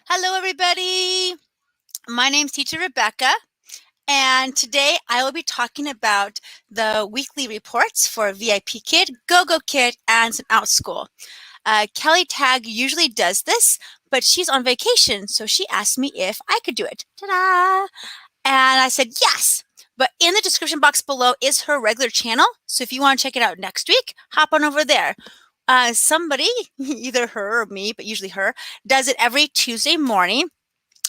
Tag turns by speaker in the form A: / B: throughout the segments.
A: Hello, everybody. My name's Teacher Rebecca, and today I will be talking about the weekly reports for VIPKID, GoGoKid, and some Outschool. Kelly Tag usually does this, but she's on vacation, so she asked me if I could do it. Ta-da! And I said yes. But in the description box below is her regular channel, so if you want to check it out next week, hop on over there. Somebody, either her or me, but usually her, does it every Tuesday morning.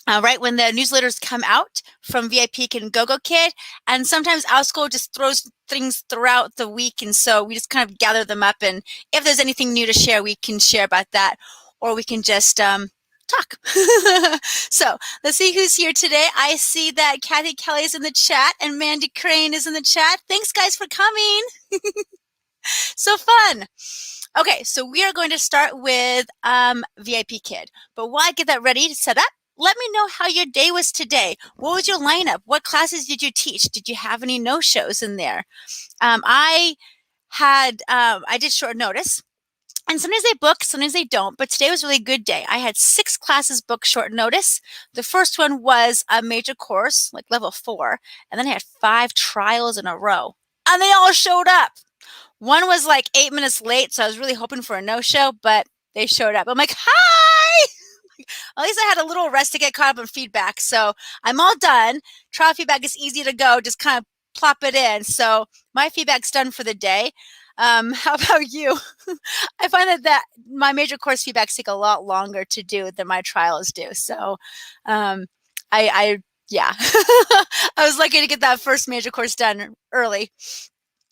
A: Right when the newsletters come out from VIPKID and GoGoKid, and sometimes Outschool just throws things throughout the week, and so we just kind of gather them up, and if there's anything new to share, we can share about that, or we can just talk. So let's see who's here today. I see that Kathy Kelly is in the chat and Mandy Crane is in the chat. Thanks, guys, for coming. So fun. Okay, so we are going to start with VIPKID, but while I get that ready to set up, let me know how your day was today. What was your lineup? What classes did you teach? Did you have any no-shows in there? I did short notice, and sometimes they book, sometimes they don't, but today was a really good day. I had 6 classes booked short notice. The first one was a major course, like level 4, and then I had 5 trials in a row, and they all showed up. One was like 8 minutes late, so I was really hoping for a no-show, but they showed up. I'm like, hi! At least I had a little rest to get caught up on feedback. So I'm all done. Trial feedback is easy to go. Just kind of plop it in. So my feedback's done for the day. How about you? I find that my major course feedbacks take a lot longer to do than my trials do. So yeah, I was lucky to get that first major course done early.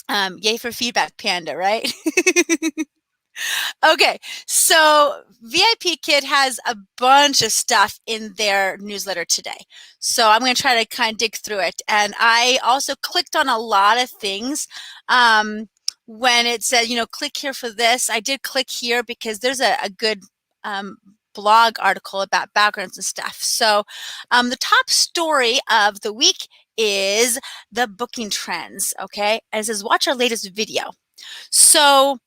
A: Yay for feedback, Panda, right? Okay, so VIPKID has a bunch of stuff in their newsletter today. So I'm going to try to kind of dig through it. And I also clicked on a lot of things. When it said, click here for this, I did click here because there's a good blog article about backgrounds and stuff. So the top story of the week is the booking trends, okay? And it says, watch our latest video. So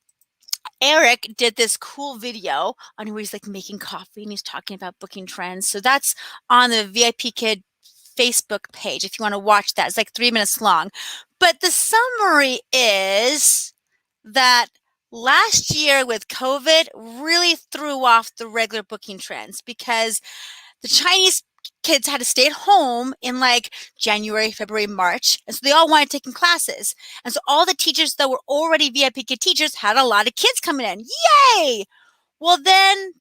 A: Eric did this cool video on where he's like making coffee and he's talking about booking trends. So that's on the VIPKID Facebook page if you want to watch that. It's like 3 minutes long. But the summary is that last year with COVID really threw off the regular booking trends because the Chinese kids had to stay at home in like January, February, March. And so they all wanted taking classes. And so all the teachers that were already VIPKID teachers had a lot of kids coming in. Yay! Well, then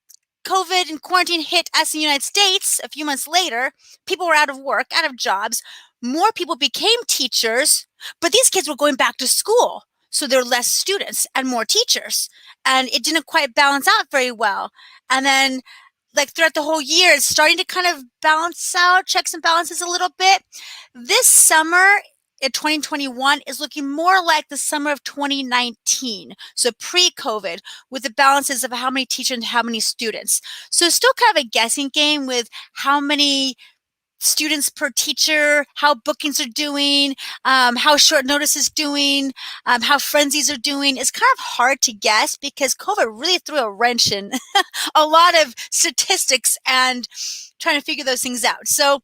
A: COVID and quarantine hit us in the United States a few months later. People were out of work, out of jobs. More people became teachers, but these kids were going back to school. So there are less students and more teachers. And it didn't quite balance out very well. And then like throughout the whole year, it's starting to kind of balance out, checks and balances a little bit. This summer in 2021 is looking more like the summer of 2019, so pre-COVID, with the balances of how many teachers and how many students. So still kind of a guessing game with how many students per teacher, how bookings are doing, how short notice is doing, how frenzies are doing. It's kind of hard to guess because COVID really threw a wrench in a lot of statistics and trying to figure those things out. So,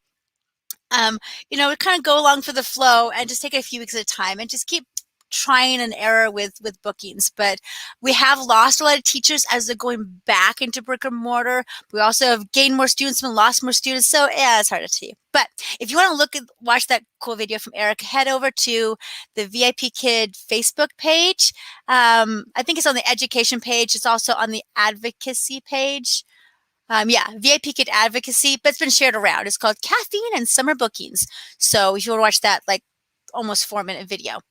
A: we kind of go along for the flow and just take it a few weeks at a time and just keep trying and error with bookings. But we have lost a lot of teachers as they're going back into brick and mortar. We also have gained more students and lost more students. So yeah, it's hard to see. But if you want to watch that cool video from Eric, head over to the VIPKID Facebook page. I think it's on the education page. It's also on the advocacy page. VIPKID advocacy, but it's been shared around. It's called Caffeine and Summer Bookings. So if you want to watch that, like almost 4-minute video.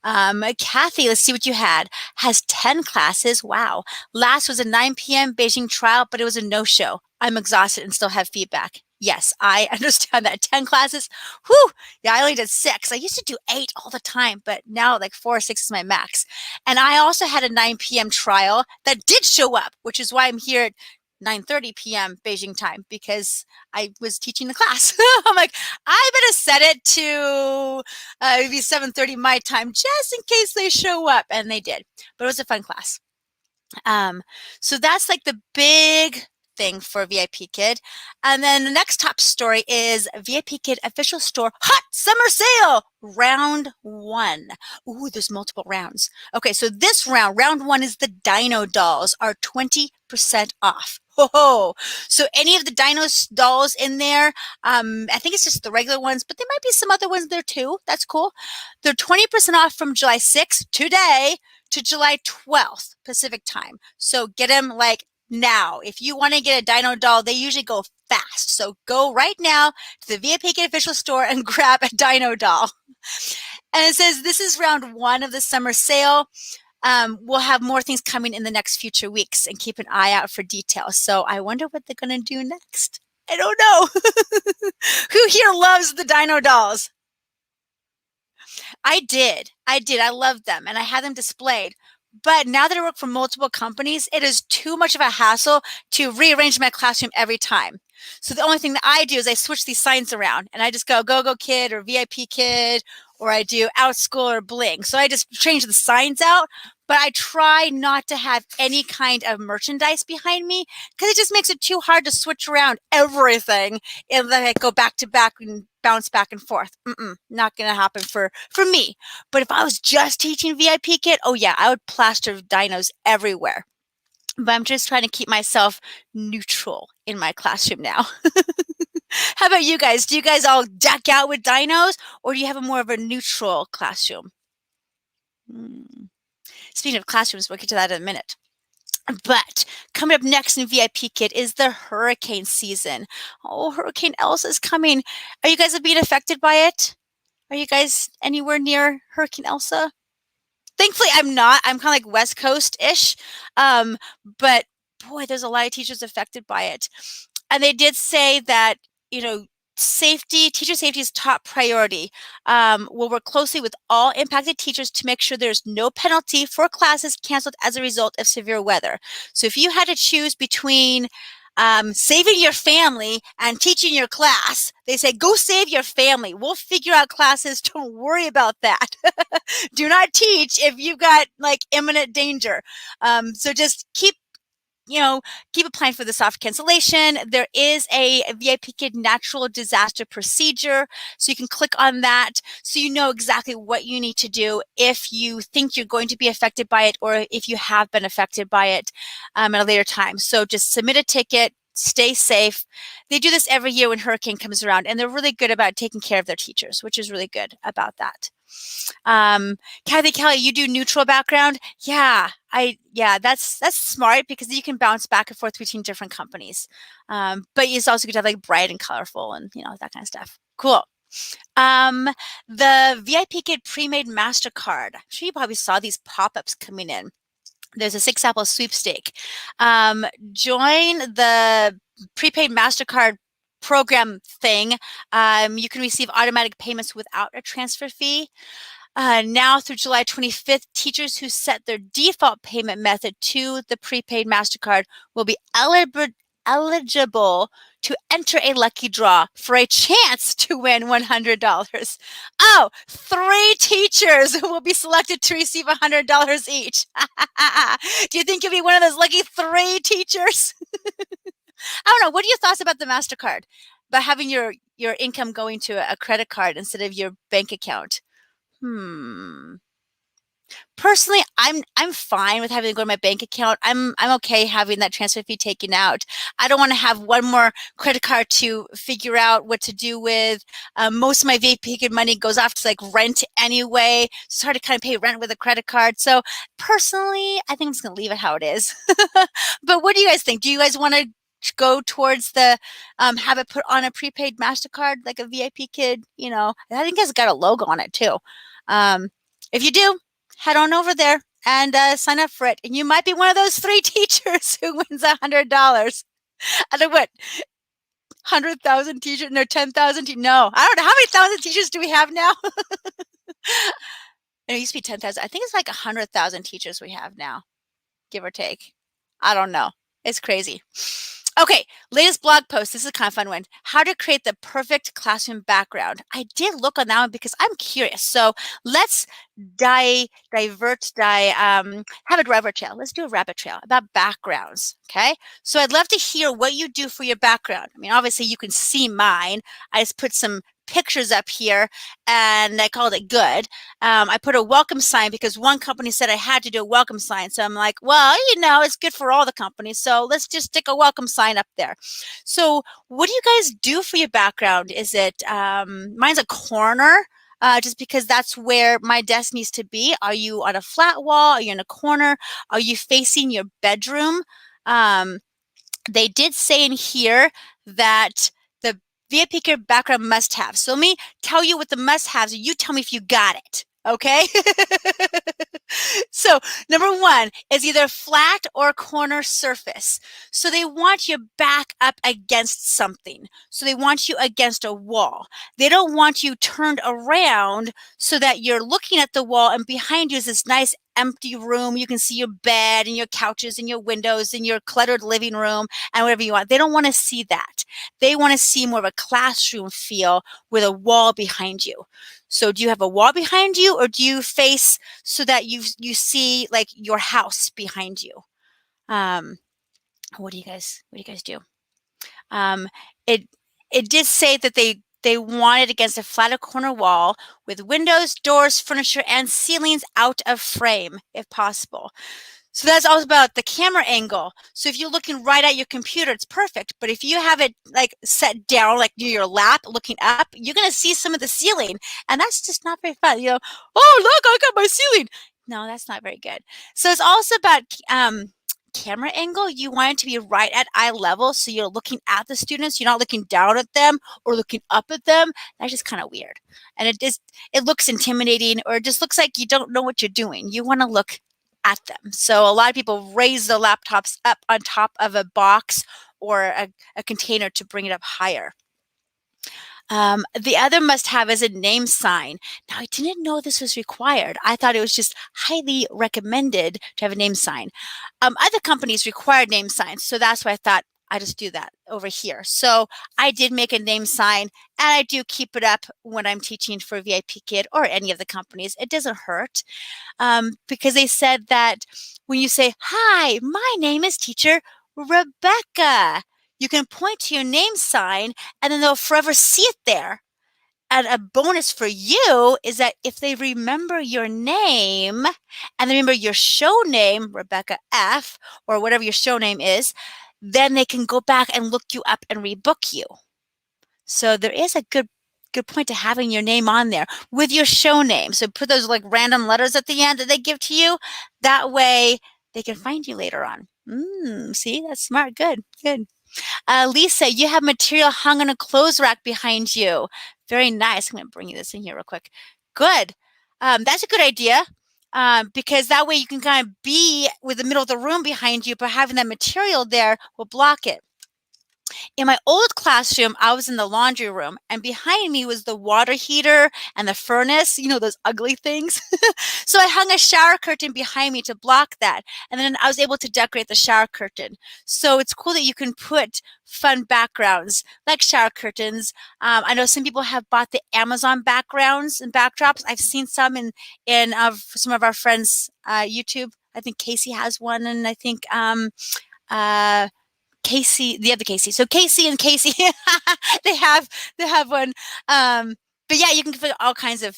A: Kathy, let's see what you had. Has 10 classes. Wow. Last was a 9 p.m. Beijing trial, but it was a no-show. I'm exhausted and still have feedback. Yes, I understand that. 10 classes. Whew. Yeah, I only did 6. I used to do 8 all the time, but now like 4 or 6 is my max. And I also had a 9 p.m. trial that did show up, which is why I'm here at 9:30 p.m. Beijing time because I was teaching the class. I'm like, I better set it to maybe 7:30 my time just in case they show up. And they did. But it was a fun class. So that's like the big thing for VIPKid. And then the next top story is VIPKid official store hot summer sale round 1. Ooh, there's multiple rounds. Okay, so this round 1 is the Dino dolls are 20% off. Oh, so any of the Dino dolls in there, I think it's just the regular ones, but there might be some other ones there too. That's cool. They're 20% off from July 6th, today, to July 12th Pacific time. So get them like now. If you want to get a Dino doll, they usually go fast. So go right now to the VIPKid official store and grab a Dino doll. And it says this is round 1 of the summer sale. We'll have more things coming in the next future weeks, and keep an eye out for details. So I wonder what they're going to do next. I don't know. Who here loves the Dino dolls? I did. I loved them, and I had them displayed. But now that I work for multiple companies, it is too much of a hassle to rearrange my classroom every time. So the only thing that I do is I switch these signs around, and I just go GoGoKid or VIPKid, or I do Outschool or Bling. So I just change the signs out, but I try not to have any kind of merchandise behind me because it just makes it too hard to switch around everything and then I go back to back and bounce back and forth. Not going to happen for me. But if I was just teaching VIPKid, oh yeah, I would plaster dinos everywhere. But I'm just trying to keep myself neutral in my classroom now. How about you guys? Do you guys all deck out with dinos, or do you have a more of a neutral classroom? Speaking of classrooms, we'll get to that in a minute. But coming up next in VIPKid is the hurricane season. Oh, Hurricane Elsa is coming. Are you guys being affected by it? Are you guys anywhere near Hurricane Elsa? Thankfully, I'm not. I'm kind of like West Coast-ish. But boy, there's a lot of teachers affected by it. And they did say that, teacher safety is top priority. We'll work closely with all impacted teachers to make sure there's no penalty for classes canceled as a result of severe weather. So if you had to choose between saving your family and teaching your class, they say, go save your family. We'll figure out classes. Don't worry about that. Do not teach if you've got like imminent danger. So just keep applying for the soft cancellation. There is a VIPKid natural disaster procedure. So you can click on that so you know exactly what you need to do if you think you're going to be affected by it or if you have been affected by it at a later time. So just submit a ticket, stay safe. They do this every year when hurricane comes around, and they're really good about taking care of their teachers, which is really good about that. Kathy Kelly, you do neutral background. Yeah, that's smart because you can bounce back and forth between different companies. But it's also good to have like bright and colorful and that kind of stuff. Cool. The VIPKid pre-made MasterCard. I'm sure you probably saw these pop-ups coming in. There's a 6-apple sweepstake. Join the prepaid MasterCard program thing. You can receive automatic payments without a transfer fee. Now through July 25th, teachers who set their default payment method to the prepaid MasterCard will be eligible to enter a lucky draw for a chance to win $100. Oh, 3 teachers will be selected to receive $100 each. Do you think you'll be one of those lucky 3 teachers? I don't know. What are your thoughts about the MasterCard? About having your income going to a credit card instead of your bank account? Personally, I'm fine with having to go to my bank account. I'm okay having that transfer fee taken out. I don't want to have one more credit card to figure out what to do with. Most of my VIPKid money goes off to like rent anyway. It's hard to kind of pay rent with a credit card. So personally, I think I'm just gonna leave it how it is. But what do you guys think? Do you guys want to go towards the have it put on a prepaid MasterCard like a VIPKid? I think it's got a logo on it too. If you do, head on over there and sign up for it. And you might be one of those 3 teachers who wins $100. Out of what? 100,000 teachers? No, 10,000? No, I don't know. How many thousand teachers do we have now? It used to be 10,000. I think it's like 100,000 teachers we have now, give or take. I don't know. It's crazy. Okay, latest blog post. This is a kind of fun one. How to create the perfect classroom background. I did look on that one because I'm curious. So let's have a rabbit trail. Let's do a rabbit trail about backgrounds. Okay. So I'd love to hear what you do for your background. I mean, obviously you can see mine. I just put some pictures up here and I called it good. I put a welcome sign because one company said I had to do a welcome sign. So I'm like, well, it's good for all the companies. So let's just stick a welcome sign up there. So what do you guys do for your background? Is it, mine's a corner. Just because that's where my desk needs to be. Are you on a flat wall? Are you in a corner? Are you facing your bedroom? They did say in here that the VIPKID background must-have. So let me tell you what the must-haves are. You tell me if you got it. Okay. So number one is either flat or corner surface. So they want you back up against something. So they want you against a wall. They don't want you turned around so that you're looking at the wall and behind you is this nice empty room. You can see your bed and your couches and your windows and your cluttered living room and whatever you want. They don't want to see that. They want to see more of a classroom feel with a wall behind you. So do you have a wall behind you or do you face so that you see like your house behind you? What do you guys do? Um, it it did say that they wanted against a flat or corner wall with windows, doors, furniture, and ceilings out of frame if possible. So that's all about the camera angle. So if you're looking right at your computer, it's perfect. But if you have it like set down, like near your lap, looking up, you're going to see some of the ceiling. And that's just not very fun. Oh, look, I got my ceiling. No, that's not very good. So it's also about camera angle. You want it to be right at eye level. So you're looking at the students. You're not looking down at them or looking up at them. That's just kind of weird. And it looks intimidating or it just looks like you don't know what you're doing. You want to look at them. So a lot of people raise their laptops up on top of a box or a container to bring it up higher. The other must-have is a name sign. Now, I didn't know this was required. I thought it was just highly recommended to have a name sign. Other companies require name signs, so that's why I thought I just do that over here. So I did make a name sign, and I do keep it up when I'm teaching for VIPKID or any of the companies. It doesn't hurt because they said that when you say, "Hi, my name is Teacher Rebecca," you can point to your name sign and then they'll forever see it there. And a bonus for you is that if they remember your name and they remember your show name, Rebecca F, or whatever your show name is, then they can go back and look you up and rebook you. So there is a good point to having your name on there with your show name. So put those like random letters at the end that they give to you. That way they can find you later on. See, that's smart. Good, good. Lisa, you have material hung on a clothes rack behind you. Very nice. I'm going to bring you this in here real quick. Good. That's a good idea because that way you can kind of be with the middle of the room behind you, but having that material there will block it. In my old classroom, I was in the laundry room and behind me was the water heater and the furnace, those ugly things. So I hung a shower curtain behind me to block that. And then I was able to decorate the shower curtain. So it's cool that you can put fun backgrounds like shower curtains. I know some people have bought the Amazon backgrounds and backdrops. I've seen some in some of our friends' YouTube. I think Casey has one, and I think Casey, the other Casey. So Casey and Casey, they have one. But yeah, you can put all kinds of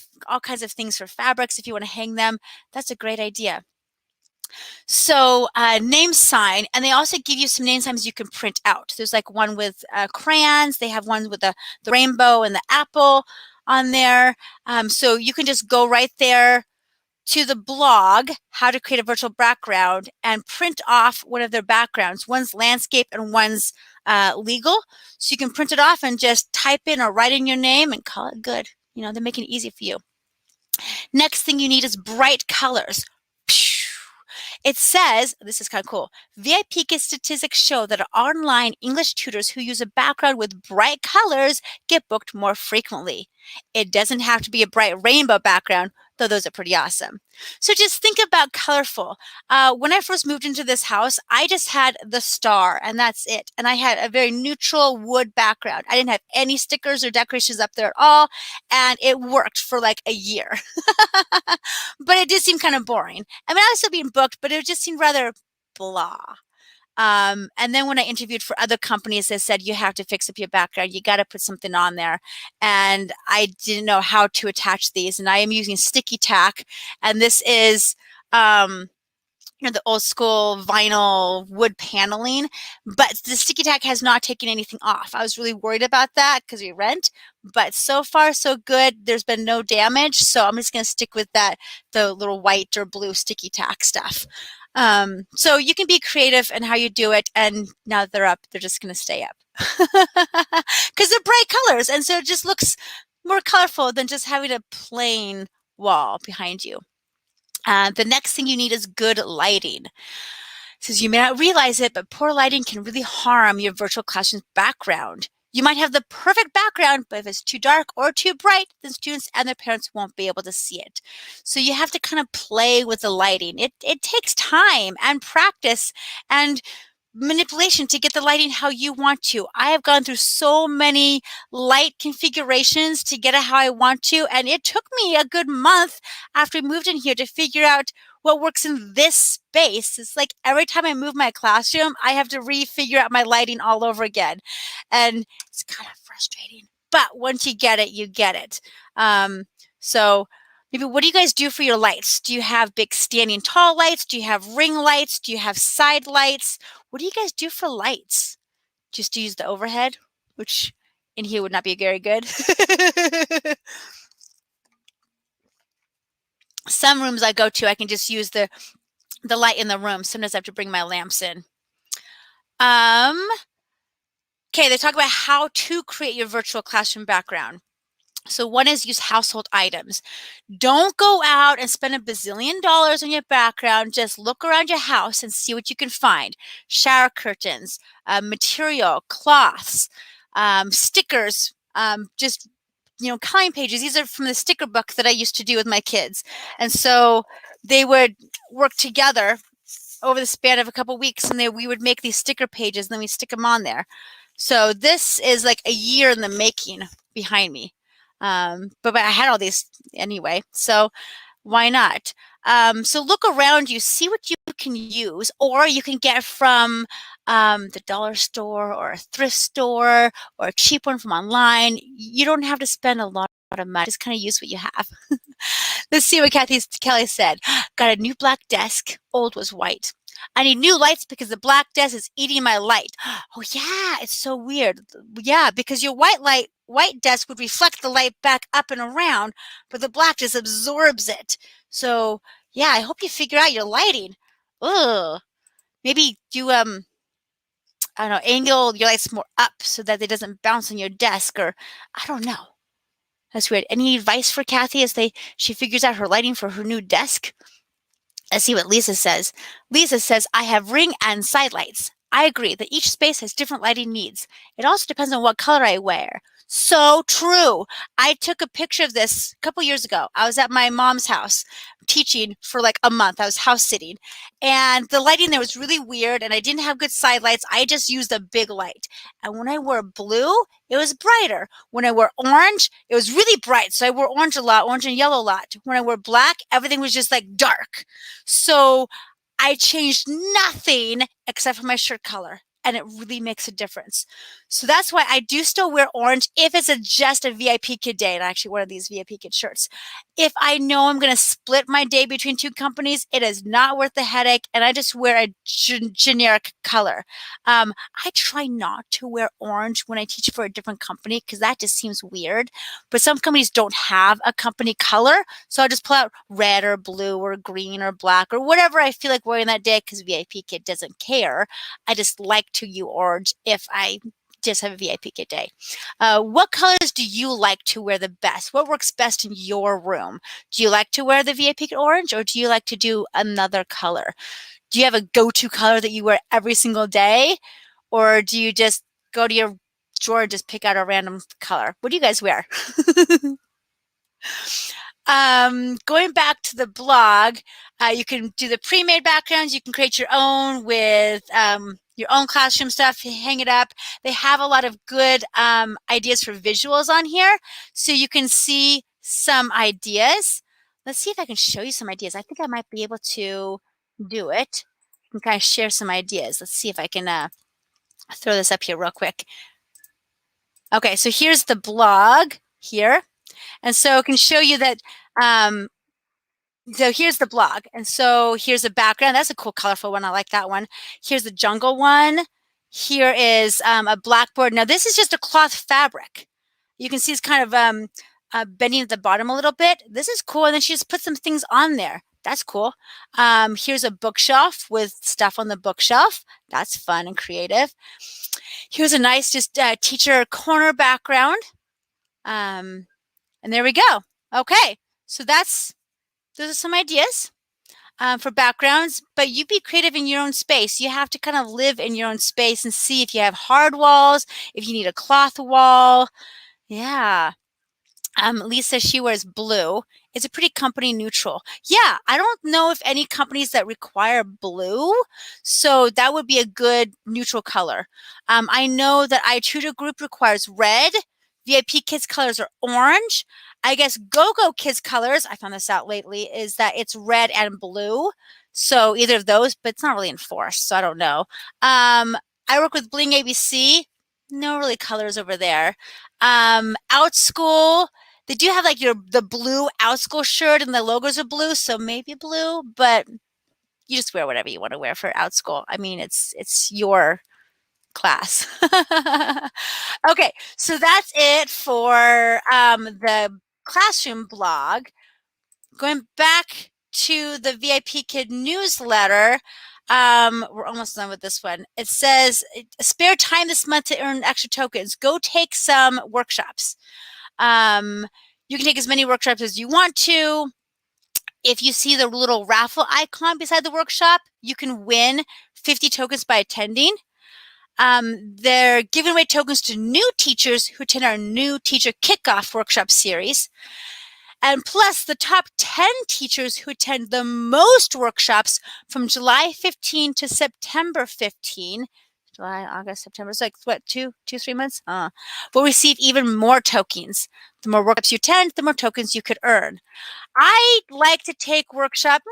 A: things for fabrics if you want to hang them. That's a great idea. So name sign, and they also give you some name signs you can print out. There's like one with crayons. They have one with the rainbow and the apple on there. So you can just go right there to the blog, How to Create a Virtual Background, and print off one of their backgrounds. One's landscape and one's legal. So you can print it off and just type in or write in your name and call it good. They're making it easy for you. Next thing you need is bright colors. It says, this is kind of cool, VIPKID statistics show that online English tutors who use a background with bright colors get booked more frequently. It doesn't have to be a bright rainbow background, though those are pretty awesome. So just think about colorful. When I first moved into this house, I just had the star and that's it. And I had a very neutral wood background. I didn't have any stickers or decorations up there at all. And it worked for like a year. But it did seem kind of boring. I mean, I was still being booked, but it just seemed rather blah. And then when I interviewed for other companies, they said, you have to fix up your background. You got to put something on there. And I didn't know how to attach these. And I am using sticky tack. And this is, the old school vinyl wood paneling, but the sticky tack has not taken anything off. I was really worried about that because we rent, but so far so good. There's been no damage. So I'm just going to stick with the little white or blue sticky tack stuff. So you can be creative in how you do it. And now that they're up, they're just going to stay up because they're bright colors. And so it just looks more colorful than just having a plain wall behind you. The next thing you need is good lighting. Says you may not realize it, but poor lighting can really harm your virtual classroom background. You might have the perfect background, but if it's too dark or too bright, then students and their parents won't be able to see it. So you have to kind of play with the lighting. It takes time and practice and manipulation to get the lighting how you want to. I have gone through so many light configurations to get it how I want to, and it took me a good month after we moved in here to figure out what works in this space. It's like every time I move my classroom, I have to refigure out my lighting all over again, and it's kind of frustrating. But once you get it, you get it. So maybe what do you guys do for your lights? Do you have big standing tall lights? Do you have ring lights? Do you have side lights? What do you guys do for lights? Just use the overhead, which in here would not be very good. Some rooms I go to, I can just use the light in the room. Sometimes I have to bring my lamps in. Okay, they talk about how to create your virtual classroom background. So one is use household items. Don't go out and spend $1 bazillion on your background. Just look around your house and see what you can find. Shower curtains, material, cloths, stickers, just, coloring pages. These are from the sticker book that I used to do with my kids. And so they would work together over the span of a couple weeks and we would make these sticker pages and then we stick them on there. So this is like a year in the making behind me. But I had all these anyway, so why not? So look around you, see what you can use, or you can get from the dollar store or a thrift store or a cheap one from online. You don't have to spend a lot of money, just kind of use what you have. Let's see what Kelly said. Got a new black desk, old was white. I need new lights because the black desk is eating my light. Oh yeah, it's so weird. Yeah, because your white desk would reflect the light back up and around, but the black just absorbs it. So yeah, I hope you figure out your lighting. Ugh. Maybe do I don't know, angle your lights more up so that it doesn't bounce on your desk, or I don't know. That's weird. Any advice for Kathy as she figures out her lighting for her new desk? Let's see what Lisa says. Lisa says, I have ring and side lights. I agree that each space has different lighting needs. It also depends on what color I wear. So true. I took a picture of this a couple years ago. I was at my mom's house teaching for like a month. I was house sitting and the lighting there was really weird and I didn't have good side lights. I just used a big light. And when I wore blue, it was brighter. When I wore orange, it was really bright. So I wore orange a lot, orange and yellow a lot. When I wore black, everything was just like dark. So I changed nothing except for my shirt color. And it really makes a difference. So that's why I do still wear orange if it's just a VIPKID day, and I actually one of these VIPKID shirts. If I know I'm going to split my day between two companies, it is not worth the headache, and I just wear a generic color. I try not to wear orange when I teach for a different company because that just seems weird. But some companies don't have a company color, so I'll just pull out red or blue or green or black or whatever I feel like wearing that day because VIPKID doesn't care. I just like to use orange if I just have a VIPKID day. What colors do you like to wear the best? What works best in your room? Do you like to wear the VIPKID orange or do you like to do another color? Do you have a go-to color that you wear every single day? Or do you just go to your drawer and just pick out a random color? What do you guys wear? Going back to the blog, you can do the pre-made backgrounds. You can create your own with your own classroom stuff, hang it up. They have a lot of good ideas for visuals on here. So you can see some ideas. Let's see if I can show you some ideas. I think I might be able to do it. I can kind of share some ideas. Let's see if I can throw this up here real quick. Okay, so here's the blog here. And so I can show you that so here's the blog. And so here's the background. That's a cool, colorful one. I like that one. Here's the jungle one. Here is a blackboard. Now this is just a cloth fabric. You can see it's kind of bending at the bottom a little bit. This is cool. And then she just put some things on there. That's cool. Here's a bookshelf with stuff on the bookshelf. That's fun and creative. Here's a nice just teacher corner background. And there we go. Okay. So those are some ideas for backgrounds, but you be creative in your own space. You have to kind of live in your own space and see if you have hard walls, if you need a cloth wall. Yeah. Lisa, she wears blue. It's a pretty company neutral. Yeah, I don't know if any companies that require blue, so that would be a good neutral color. I know that iTutor Group requires red. VIPKID's colors are orange. I guess GoGoKid's colors, I found this out lately, is that it's red and blue. So either of those, but it's not really enforced, so I don't know. I work with Bling ABC. No really colors over there. Outschool, they do have like the blue Outschool shirt and the logos are blue, so maybe blue, but you just wear whatever you want to wear for Outschool. I mean, it's your class. Okay, so that's it for the classroom blog. Going back to the VIPKID newsletter, we're almost done with this one. It says, spare time this month to earn extra tokens. Go take some workshops. You can take as many workshops as you want to. If you see the little raffle icon beside the workshop, you can win 50 tokens by attending. They're giving away tokens to new teachers who attend our new teacher kickoff workshop series. And plus the top 10 teachers who attend the most workshops from July 15 to September 15, July, August, September, it's like what, 3 months? Will receive even more tokens. The more workshops you attend, the more tokens you could earn. I like to take workshop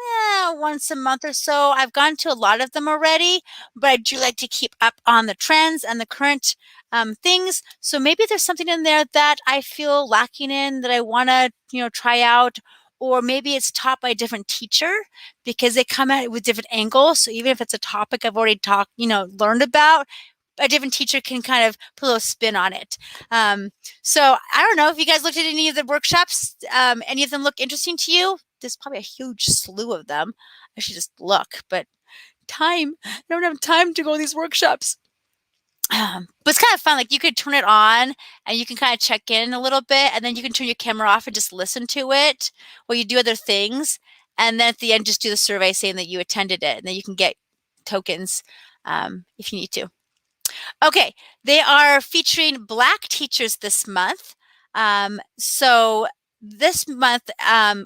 A: once a month or so. I've gone to a lot of them already, but I do like to keep up on the trends and the current things. So maybe there's something in there that I feel lacking in that I want to, try out, or maybe it's taught by a different teacher because they come at it with different angles. So even if it's a topic I've already learned about, a different teacher can kind of put a little spin on it. So I don't know if you guys looked at any of the workshops, any of them look interesting to you. There's probably a huge slew of them. I should just look, but I don't have time to go to these workshops. But it's kind of fun. Like you could turn it on and you can kind of check in a little bit, and then you can turn your camera off and just listen to it while you do other things. And then at the end, just do the survey saying that you attended it, and then you can get tokens if you need to. Okay, they are featuring Black teachers this month. So this month,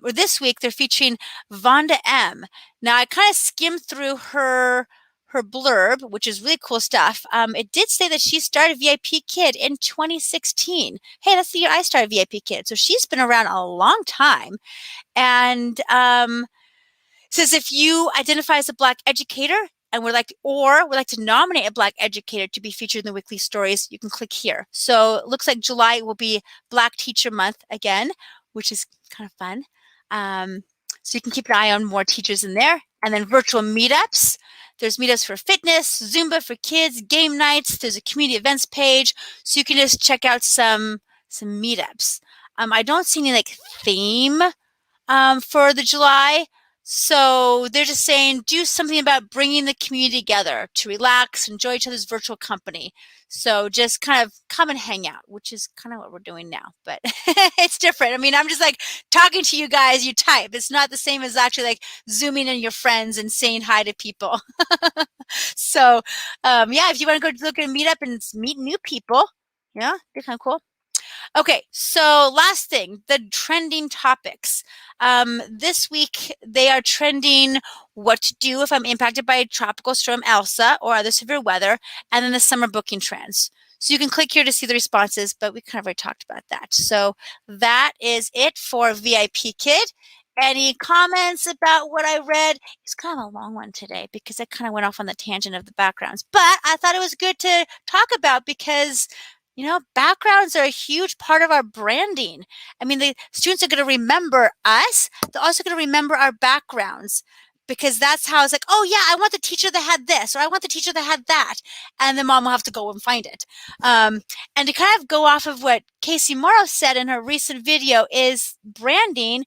A: or this week, they're featuring Vonda M. Now, I kind of skimmed through her blurb, which is really cool stuff. It did say that she started VIPKID in 2016. Hey, that's the year I started VIPKID. So she's been around a long time. And says if you identify as a Black educator and would like to nominate a Black educator to be featured in the weekly stories, you can click here. So it looks like July will be Black Teacher Month again, which is kind of fun. So you can keep an eye on more teachers in there. And then virtual meetups. There's meetups for fitness, Zumba for kids, game nights. There's a community events page. So you can just check out some meetups. I don't see any like theme for the July. So they're just saying, do something about bringing the community together to relax, enjoy each other's virtual company. So just kind of come and hang out, which is kind of what we're doing now, but it's different. I mean, I'm just like talking to you guys, you type. It's not the same as actually like zooming in your friends and saying hi to people. So yeah, if you want to go look at a meetup and meet new people, yeah, be kind of cool. Okay, so last thing, the trending topics. This week they are trending what to do if I'm impacted by Tropical Storm Elsa or other severe weather, and then the summer booking trends. So you can click here to see the responses, but we kind of already talked about that. So that is it for VIP Kid. Any comments about what I read? It's kind of a long one today because I kind of went off on the tangent of the backgrounds, but I thought it was good to talk about because backgrounds are a huge part of our branding. I mean, the students are going to remember us. They're also going to remember our backgrounds because that's how it's like, oh, yeah, I want the teacher that had this, or I want the teacher that had that. And the mom will have to go and find it. And to kind of go off of what Casey Morrow said in her recent video is branding.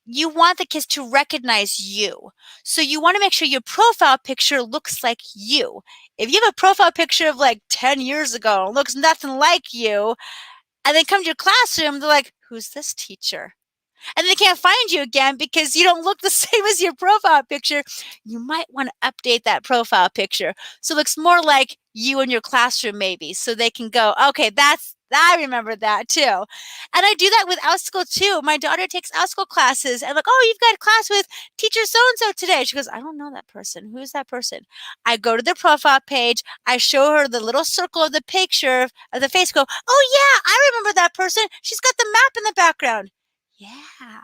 A: You want the kids to recognize you. So you want to make sure your profile picture looks like you. If you have a profile picture of like 10 years ago, it looks nothing like you, and they come to your classroom, they're like, who's this teacher? And they can't find you again because you don't look the same as your profile picture. You might want to update that profile picture so it looks more like you in your classroom maybe, so they can go, okay, I remember that too. And I do that with Outschool too. My daughter takes Outschool classes and like, oh, you've got a class with teacher so-and-so today. She goes, I don't know that person. Who's that person? I go to their profile page. I show her the little circle of the picture of the face, go, oh yeah, I remember that person. She's got the map in the background. Yeah.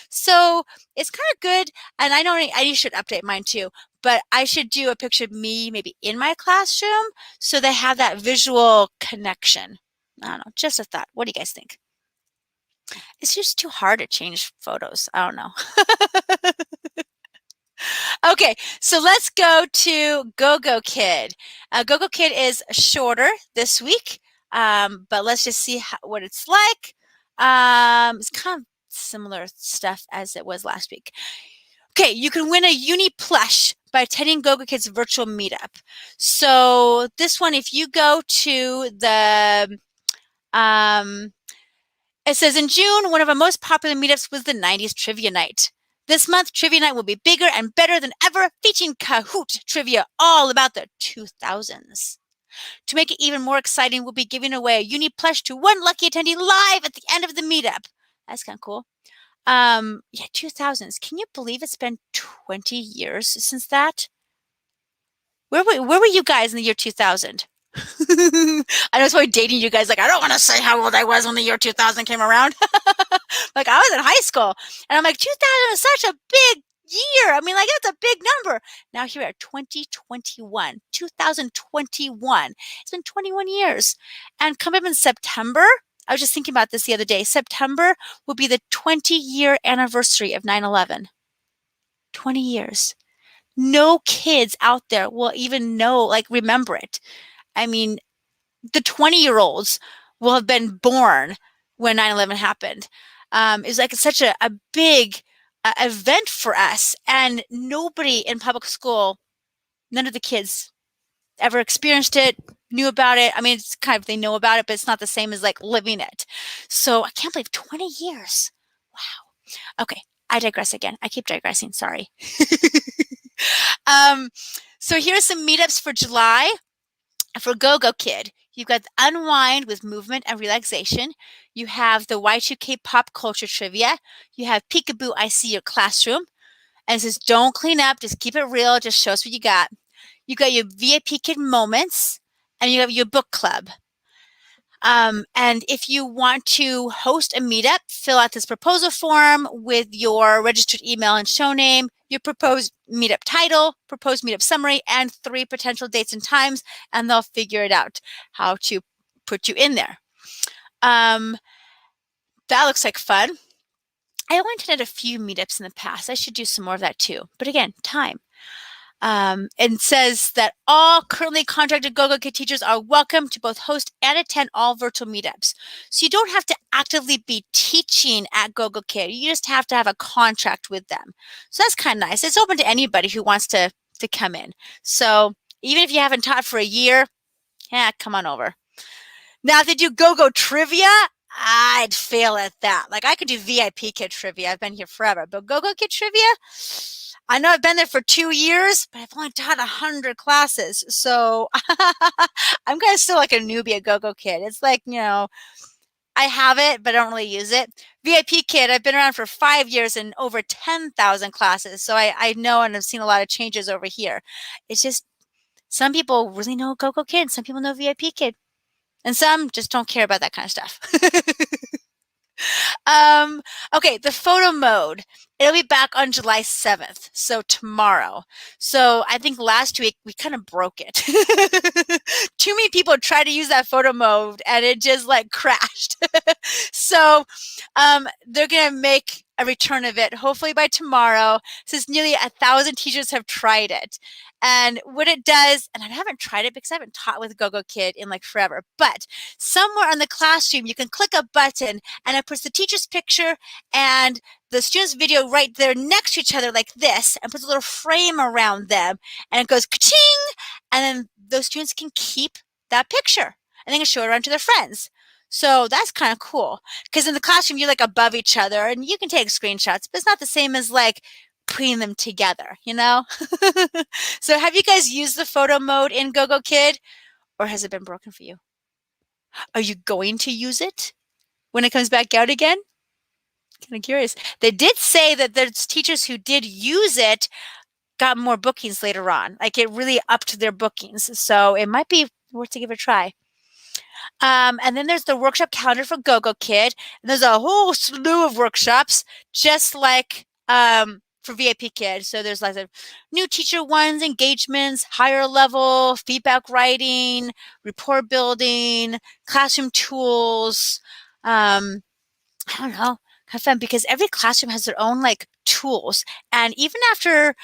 A: So it's kind of good. And I know I should update mine too, but I should do a picture of me maybe in my classroom so they have that visual connection. I don't know, just a thought. What do you guys think? It's just too hard to change photos. I don't know. Okay, so let's go to GoGoKid. GoGoKid is shorter this week, but let's just see what it's like. It's kind of similar stuff as it was last week. Okay, you can win a uni plush by attending GoGoKid's virtual meetup. So this one, if you go to it says in June, one of our most popular meetups was the 90s Trivia Night. This month, Trivia Night will be bigger and better than ever, featuring Kahoot trivia all about the 2000s. To make it even more exciting, we'll be giving away a uni plush to one lucky attendee live at the end of the meetup. That's kind of cool. Yeah, 2000s. Can you believe it's been 20 years since that? Where were you guys in the year 2000? I know it's probably dating you guys. Like, I don't want to say how old I was when the year 2000 came around. Like, I was in high school, and I'm like, 2000 is such a big year. I mean, like, that's a big number. Now here at 2021, 2021. It's been 21 years. And come up in September, I was just thinking about this the other day. September will be the 20-year anniversary of 9/11. 20 years. No kids out there will even know, like, remember it. I mean, the 20-year-olds will have been born when 9/11 happened. It was like such a big event for us, and nobody in public school, none of the kids ever experienced it, knew about it. I mean, it's kind of, they know about it, but it's not the same as like living it. So I can't believe 20 years. Wow. Okay, I digress again. I keep digressing, sorry. So here's some meetups for July. For GoGoKid, you've got Unwind with movement and relaxation. You have the Y2K pop culture trivia. You have Peekaboo, I See Your Classroom. And it says, don't clean up, just keep it real, just show us what you got. You got your VIPKID moments, and you have your book club. And if you want to host a meetup, fill out this proposal form with your registered email and show name, your proposed meetup title, proposed meetup summary, and 3 potential dates and times, and they'll figure it out how to put you in there. That looks like fun. I only attended a few meetups in the past. I should do some more of that too. But again, time. And says that all currently contracted GoGoKid teachers are welcome to both host and attend all virtual meetups. So you don't have to actively be teaching at GoGoKid. You just have to have a contract with them. So that's kind of nice. It's open to anybody who wants to come in. So even if you haven't taught for a year, yeah, come on over. Now, if they do GoGo trivia, I'd fail at that. Like, I could do VIPKID trivia. I've been here forever. But GoGoKid trivia, I know I've been there for 2 years, but I've only taught 100 classes. So I'm kind of still like a newbie at GoGoKid. It's like, I have it, but I don't really use it. VIPKid, I've been around for 5 years and over 10,000 classes. So I know and I've seen a lot of changes over here. It's just some people really know GoGoKid, some people know VIPKid, and some just don't care about that kind of stuff. Um, okay, the photo mode. It'll be back on July 7th, so tomorrow. So I think last week we kind of broke it. Too many people tried to use that photo mode and it just like crashed. So they're gonna make a return of it hopefully by tomorrow, since nearly 1,000 teachers have tried it. And what it does, and I haven't tried it because I haven't taught with GoGoKid in like forever, but somewhere on the classroom you can click a button and it puts the teacher's picture and the student's video right there next to each other like this, and puts a little frame around them, and it goes ka-ching, and then those students can keep that picture and they can show it around to their friends. So that's kind of cool, because in the classroom you're like above each other and you can take screenshots, but it's not the same as like putting them together, you know? So have you guys used the photo mode in GoGoKid, or has it been broken for you? Are you going to use it when it comes back out again? Kind of curious. They did say that there's teachers who did use it got more bookings later on. Like it really upped their bookings. So it might be worth to give it a try. And then there's the workshop calendar for GoGoKid. And there's a whole slew of workshops, just like for VIPKid. So there's like the new teacher ones, engagements, higher level, feedback writing, report building, classroom tools. I don't know, kind of fun, because every classroom has their own like tools. And even after,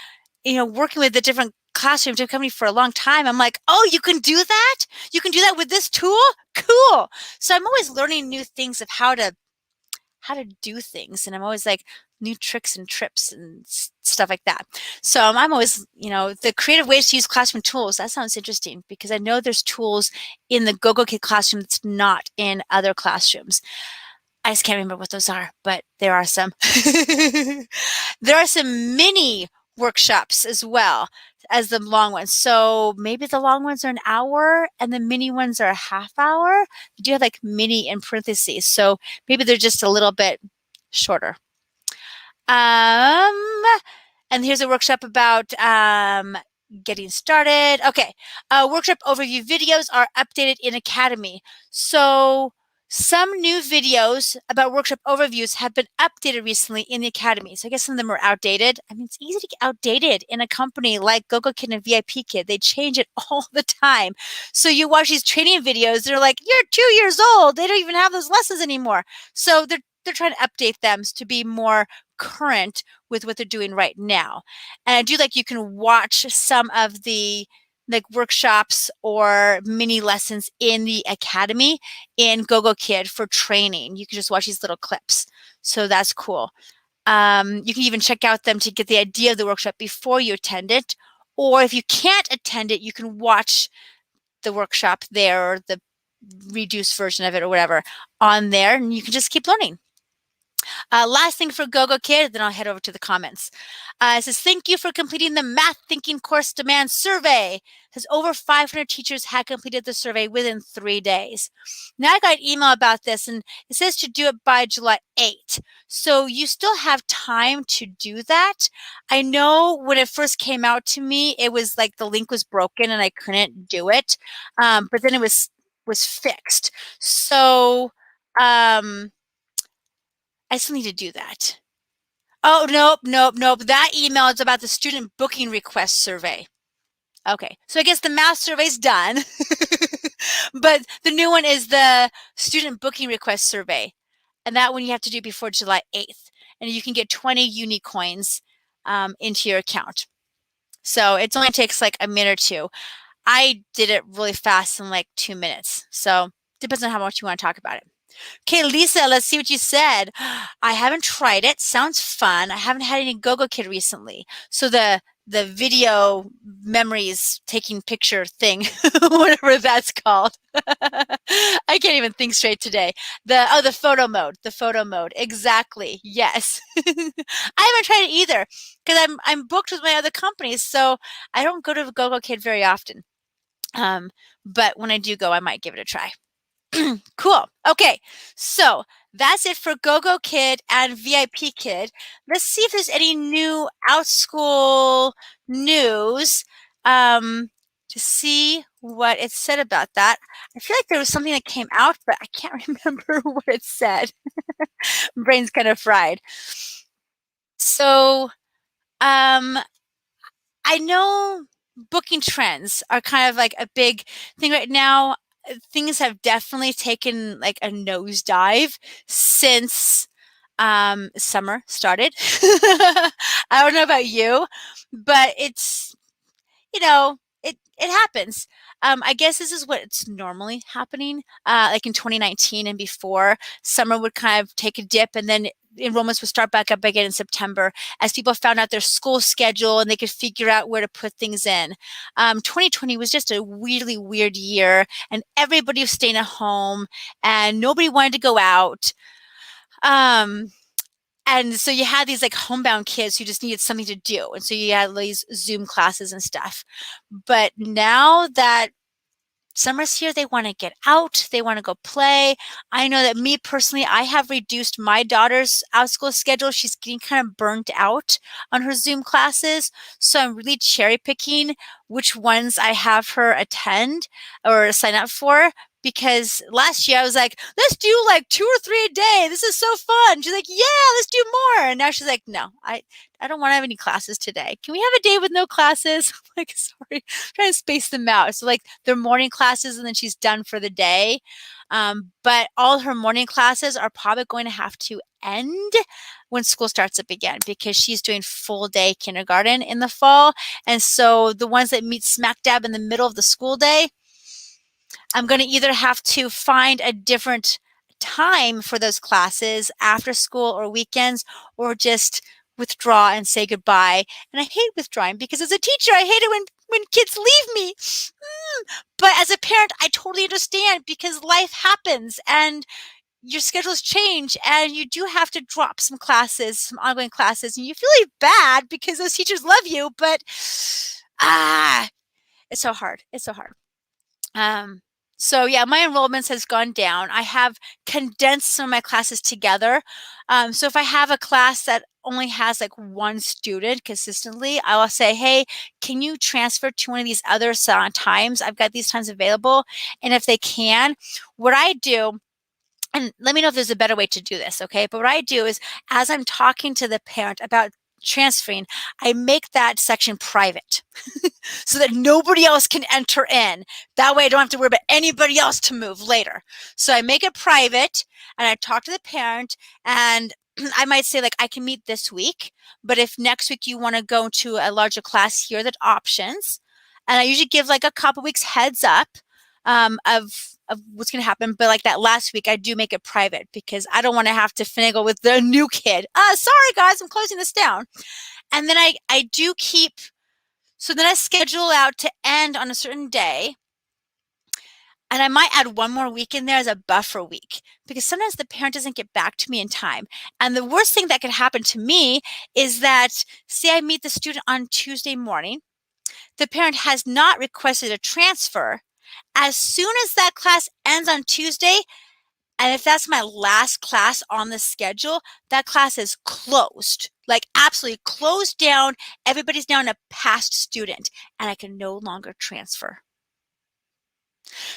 A: working with the different classrooms in company for a long time, I'm like, oh, you can do that? You can do that with this tool? Cool. So I'm always learning new things of how to do things. And I'm always like new tricks and trips and stuff like that. So I'm always, the creative ways to use classroom tools. That sounds interesting, because I know there's tools in the GoGoKid classroom that's not in other classrooms. I just can't remember what those are, but there are some. There are some mini workshops as well as the long ones. So maybe the long ones are an hour and the mini ones are a half hour. You do have like mini in parentheses. So maybe they're just a little bit shorter. And here's a workshop about getting started. Okay, workshop overview videos are updated in Academy. So some new videos about workshop overviews have been updated recently in the Academy. So I guess some of them are outdated. I mean, it's easy to get outdated in a company like GoGoKid and VIPKid. They change it all the time. So you watch these training videos, they're like, you're 2 years old. They don't even have those lessons anymore. So they're trying to update them to be more current with what they're doing right now. And I do like you can watch some of the like workshops or mini lessons in the Academy in GoGoKid for training. You can just watch these little clips. So that's cool. You can even check out them to get the idea of the workshop before you attend it. Or if you can't attend it, you can watch the workshop there, or the reduced version of it or whatever on there, and you can just keep learning. Last thing for GoGoKid, then I'll head over to the comments. It says, thank you for completing the Math Thinking Course Demand Survey. It says over 500 teachers had completed the survey within 3 days. Now I got an email about this, and it says to do it by July 8th. So you still have time to do that. I know when it first came out to me, it was like the link was broken and I couldn't do it. But then it was fixed. So I still need to do that. Oh, nope. That email is about the student booking request survey. Okay, so I guess the math survey's done, but the new one is the student booking request survey. And that one you have to do before July 8th. And you can get 20 Unicoins into your account. So it only takes like a minute or two. I did it really fast in like 2 minutes. So depends on how much you want to talk about it. Okay, Lisa, let's see what you said. I haven't tried it. Sounds fun. I haven't had any GoGoKid recently. So the video memories taking picture thing, whatever that's called. I can't even think straight today. The photo mode. The photo mode. Exactly. Yes. I haven't tried it either, because I'm booked with my other companies, so I don't go to GoGoKid very often. But when I do go, I might give it a try. Cool. Okay, so that's it for GoGoKid and VIPKid. Let's see if there's any new Outschool news to see what it said about that. I feel like there was something that came out, but I can't remember what it said. Brain's kind of fried. So, um, I know booking trends are kind of like a big thing right now. Things have definitely taken like a nosedive since summer started. I don't know about you, but it's it happens. I guess this is what's normally happening. Like in 2019 and before, summer would kind of take a dip, and then enrollments would start back up again in September as people found out their school schedule and they could figure out where to put things in. 2020 was just a really weird year, and everybody was staying at home, and nobody wanted to go out. Um, and so you had these like homebound kids who just needed something to do. And so you had these Zoom classes and stuff. But now that summer's here, they want to get out, they want to go play. I know that me personally, I have reduced my daughter's Outschool schedule. She's getting kind of burnt out on her Zoom classes. So I'm really cherry picking which ones I have her attend or sign up for. Because last year I was like, let's do like 2 or 3 a day. This is so fun. She's like, yeah, let's do more. And now she's like, no, I don't want to have any classes today. Can we have a day with no classes? I'm like, sorry, I'm trying to space them out. So like their morning classes and then she's done for the day. But all her morning classes are probably going to have to end when school starts up again because she's doing full day kindergarten in the fall. And so the ones that meet smack dab in the middle of the school day, I'm going to either have to find a different time for those classes after school or weekends, or just withdraw and say goodbye. And I hate withdrawing because as a teacher, I hate it when kids leave me. But as a parent, I totally understand because life happens and your schedules change and you do have to drop some classes, some ongoing classes, and you feel really bad because those teachers love you, but it's so hard. It's so hard. Um, so yeah, my enrollments has gone down. I have condensed some of my classes together. So if I have a class that only has like one student consistently, I will say, hey, can you transfer to one of these other times? I've got these times available. And if they can, what I do, and let me know if there's a better way to do this, okay? But what I do is as I'm talking to the parent about transferring, I make that section private so that nobody else can enter in. That way I don't have to worry about anybody else to move later. So I make it private and I talk to the parent and I might say like, I can meet this week, but if next week you want to go to a larger class, here are the options. And I usually give like a couple weeks heads up of what's going to happen. But like that last week, I do make it private because I don't want to have to finagle with the new kid. Sorry guys, I'm closing this down. And then I do keep, so then I schedule out to end on a certain day. And I might add one more week in there as a buffer week because sometimes the parent doesn't get back to me in time. And the worst thing that could happen to me is that, say I meet the student on Tuesday morning, the parent has not requested a transfer. As soon as that class ends on Tuesday, and if that's my last class on the schedule, that class is closed, like absolutely closed down. Everybody's now a past student and I can no longer transfer.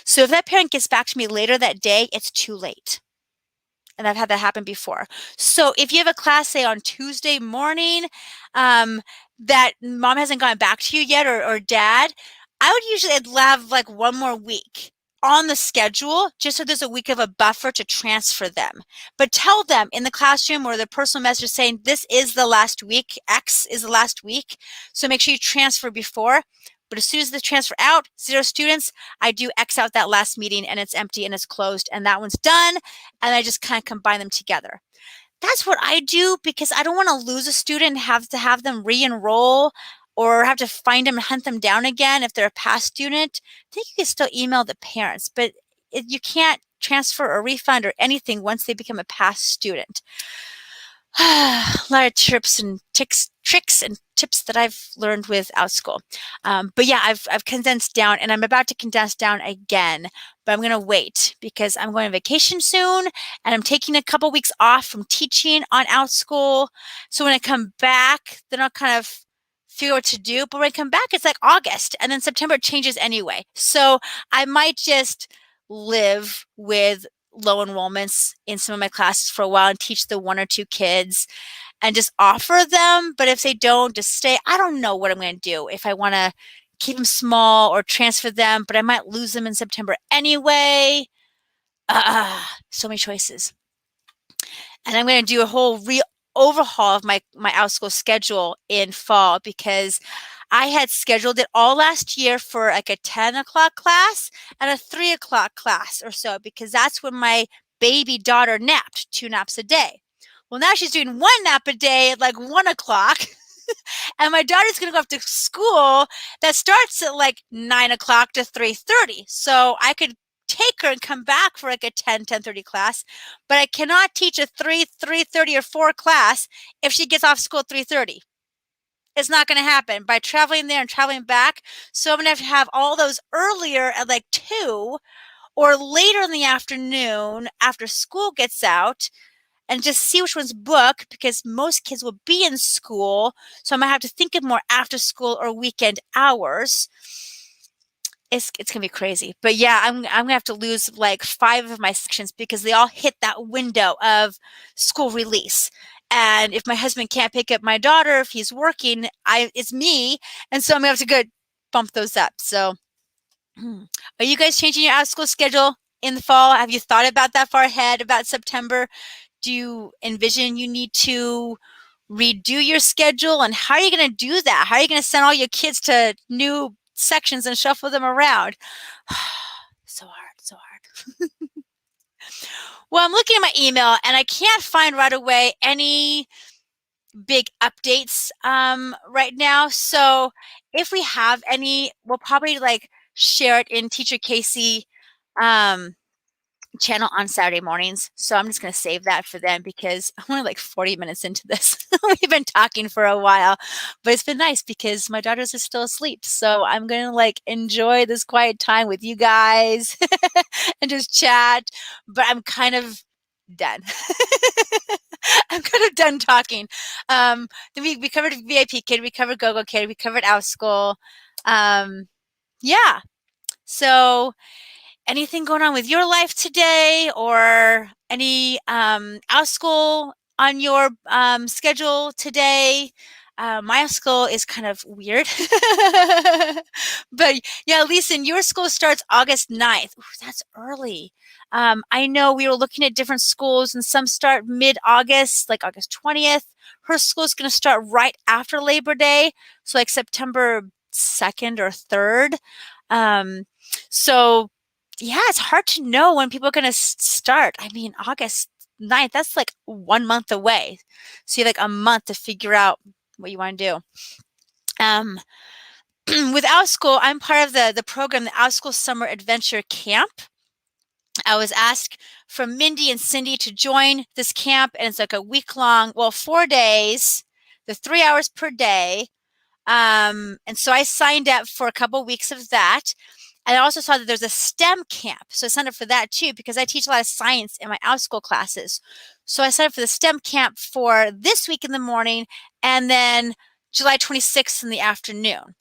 A: So if that parent gets back to me later that day, it's too late. And I've had that happen before. So if you have a class, say on Tuesday morning, that mom hasn't gotten back to you yet or dad, I would usually have like one more week on the schedule just so there's a week of a buffer to transfer them. But tell them in the classroom or the personal message saying this is the last week, X is the last week. So make sure you transfer before. But as soon as the transfer out, 0 students, I do X out that last meeting and it's empty and it's closed and that one's done. And I just kind of combine them together. That's what I do because I don't want to lose a student and have to have them re-enroll or have to find them and hunt them down again if they're a past student. I think you can still email the parents, but you can't transfer or refund or anything once they become a past student. A lot of tricks and tips that I've learned with Outschool. But yeah, I've condensed down, and I'm about to condense down again, but I'm going to wait because I'm going on vacation soon, and I'm taking a couple weeks off from teaching on Outschool. So when I come back, then I'll kind of figure what to do. But when I come back, it's like August, and then September changes anyway. So I might just live with low enrollments in some of my classes for a while and teach the one or two kids and just offer them. But if they don't, just stay. I don't know what I'm going to do, if I want to keep them small or transfer them, but I might lose them in September anyway. So many choices. And I'm going to do a whole overhaul of my Outschool schedule in fall, because I had scheduled it all last year for like a 10 o'clock class and a 3 o'clock class or so, because that's when my baby daughter napped 2 naps a day. Well, now she's doing 1 nap a day at like 1 o'clock. And my daughter's going to go off to school that starts at like 9 o'clock to 3:30. So I could take her and come back for like a 10:30 class, but I cannot teach a 3:30 or 4 class if she gets off school at 3:30. It's not going to happen by traveling there and traveling back. So I'm going to have all those earlier at like 2 or later in the afternoon after school gets out, and just see which ones book, because most kids will be in school. So I might have to think of more after school or weekend hours. It's gonna be crazy. But yeah, I'm gonna have to lose like 5 of my sections because they all hit that window of school release. And if my husband can't pick up my daughter, if he's working, it's me. And so I'm gonna have to go bump those up. So are you guys changing your Outschool schedule in the fall? Have you thought about that far ahead, about September? Do you envision you need to redo your schedule? And how are you going to do that? How are you going to send all your kids to new sections and shuffle them around? So hard, so hard. Well, I'm looking at my email and I can't find right away any big updates right now. So if we have any, we'll probably like share it in Teacher Casey channel on Saturday mornings. So I'm just going to save that for them, because I'm only like 40 minutes into this. We've been talking for a while, but it's been nice because my daughters are still asleep. So I'm going to like enjoy this quiet time with you guys and just chat, but I'm kind of done. I'm kind of done talking. Then we covered VIPKID, we covered GoGoKid, we covered Outschool. Yeah. So anything going on with your life today, or any Outschool on your schedule today? My school is kind of weird. But yeah, Lisa, your school starts August 9th. Ooh, that's early. I know we were looking at different schools, and some start mid-August, like August 20th. Her school is going to start right after Labor Day, so like September 2nd or 3rd. So yeah, it's hard to know when people are going to start. I mean, August 9th, that's like 1 month away. So you have like a month to figure out what you want to do. With Outschool, I'm part of the program, the Outschool Summer Adventure Camp. I was asked from Mindy and Cindy to join this camp, and it's like a week-long, well, 4 days, the 3 hours per day. And so I signed up for a couple weeks of that. And I also saw that there's a STEM camp. So I signed up for that too, because I teach a lot of science in my Outschool classes. So I signed up for the STEM camp for this week in the morning, and then July 26th in the afternoon.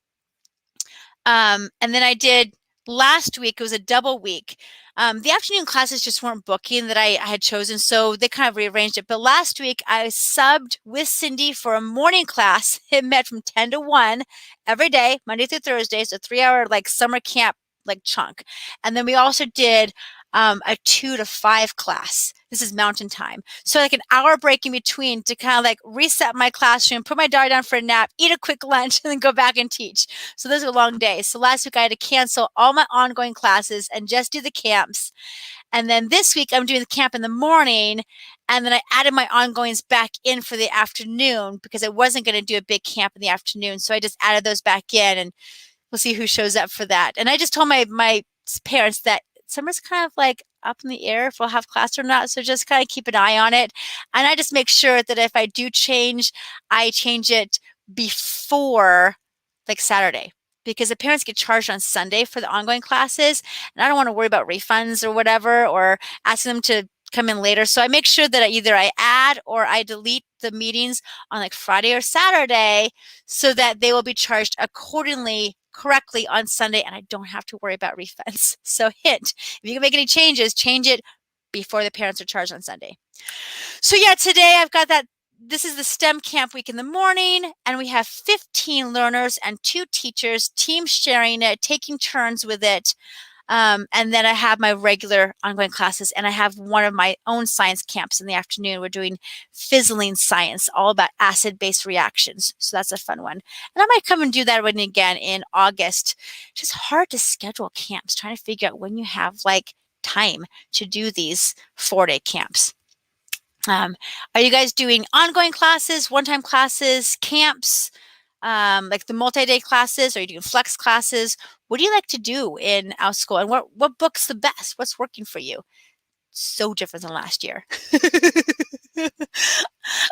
A: And then I did last week, it was a double week. The afternoon classes just weren't booking that I had chosen, so they kind of rearranged it. But last week I subbed with Cindy for a morning class. It met from 10 to 1 every day, Monday through Thursday. So 3-hour like summer camp like chunk. And then we also did a 2 to 5 class. This is mountain time. So like an hour break in between to kind of like reset my classroom, put my daughter down for a nap, eat a quick lunch, and then go back and teach. So those are long days. So last week I had to cancel all my ongoing classes and just do the camps. And then this week I'm doing the camp in the morning, and then I added my ongoings back in for the afternoon because I wasn't going to do a big camp in the afternoon. So I just added those back in, and we'll see who shows up for that. And I just told my parents that summer's kind of like up in the air if we'll have class or not. So just kind of keep an eye on it. And I just make sure that if I do change, I change it before like Saturday, because the parents get charged on Sunday for the ongoing classes, and I don't want to worry about refunds or whatever, or asking them to come in later. So I make sure that either I add or I delete the meetings on like Friday or Saturday so that they will be charged accordingly correctly on Sunday, and I don't have to worry about refunds. So hint, if you can make any changes, change it before the parents are charged on Sunday. So yeah, today I've got that. This is the STEM camp week in the morning, and we have 15 learners and 2 teachers, team sharing it, taking turns with it. And then I have my regular ongoing classes, and I have one of my own science camps in the afternoon. We're doing fizzling science, all about acid-base reactions. So that's a fun one. And I might come and do that one again in August. It's just hard to schedule camps, trying to figure out when you have like time to do these 4-day camps. Are you guys doing ongoing classes, one-time classes, camps, like the multi-day classes? Are you doing flex classes? What do you like to do in Outschool? And what book's the best? What's working for you? So different than last year.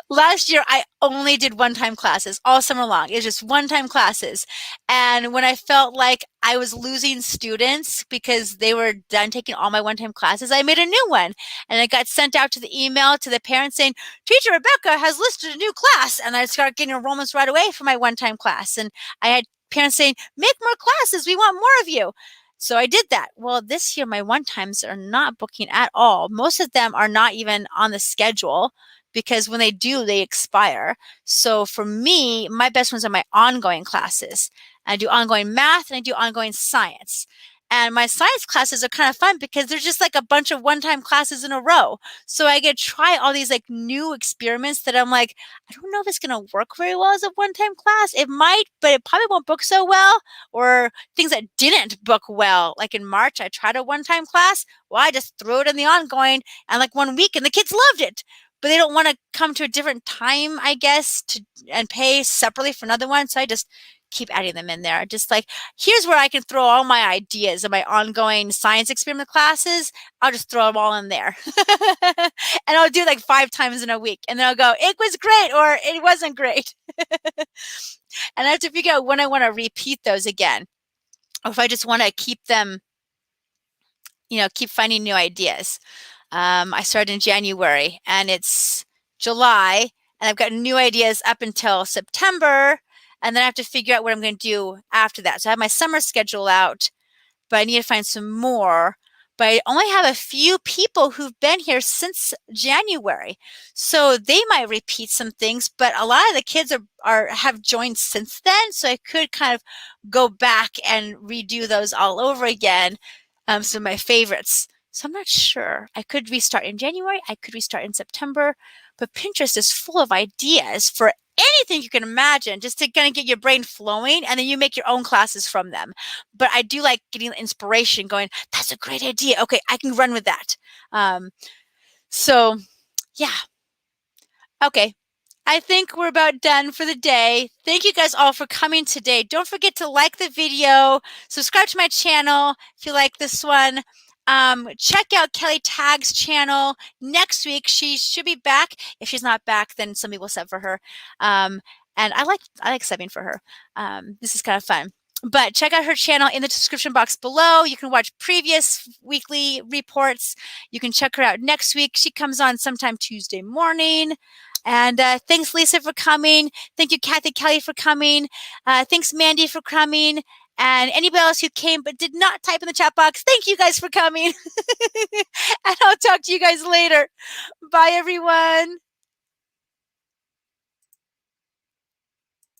A: Last year, I only did one-time classes all summer long. It was just one-time classes. And when I felt like I was losing students because they were done taking all my one-time classes, I made a new one. And it got sent out to the email to the parents saying, Teacher Rebecca has listed a new class. And I started getting enrollments right away for my one-time class. And I had parents saying, make more classes. We want more of you. So I did that. Well, this year, my one-times are not booking at all. Most of them are not even on the schedule, because when they do, they expire. So for me, my best ones are my ongoing classes. I do ongoing math and I do ongoing science. And my science classes are kind of fun because they're just like a bunch of one-time classes in a row. So I get to try all these like new experiments that I'm like, I don't know if it's going to work very well as a one-time class. It might, but it probably won't book so well. Or things that didn't book well. Like in March, I tried a one-time class. Well, I just threw it in the ongoing and like 1 week and the kids loved it. But they don't want to come to a different time, I guess, and pay separately for another one. So I just keep adding them in there. Just like, here's where I can throw all my ideas of my ongoing science experiment classes. I'll just throw them all in there. And I'll do like 5 times in a week. And then I'll go, it was great or it wasn't great. And I have to figure out when I want to repeat those again. Or if I just want to keep them, keep finding new ideas. I started in January and it's July and I've got new ideas up until September, and then I have to figure out what I'm going to do after that. So I have my summer schedule out, but I need to find some more. But I only have a few people who've been here since January. So they might repeat some things, but a lot of the kids have joined since then. So I could kind of go back and redo those all over again. Some of my favorites. So I'm not sure. I could restart in January. I could restart in September. But Pinterest is full of ideas for anything you can imagine, just to kind of get your brain flowing, and then you make your own classes from them. But I do like getting inspiration, going, that's a great idea. Okay, I can run with that. So yeah. Okay. I think we're about done for the day. Thank you guys all for coming today. Don't forget to like the video, subscribe to my channel if you like this one. Check out Kelly Tagg's channel. Next week, she should be back. If she's not back, then somebody will sub for her. And I like subbing for her. This is kind of fun. But check out her channel in the description box below. You can watch previous weekly reports. You can check her out next week. She comes on sometime Tuesday morning. And thanks, Lisa, for coming. Thank you, Kathy Kelly, for coming. Thanks, Mandy, for coming. And anybody else who came but did not type in the chat box, thank you guys for coming. And I'll talk to you guys later. Bye, everyone.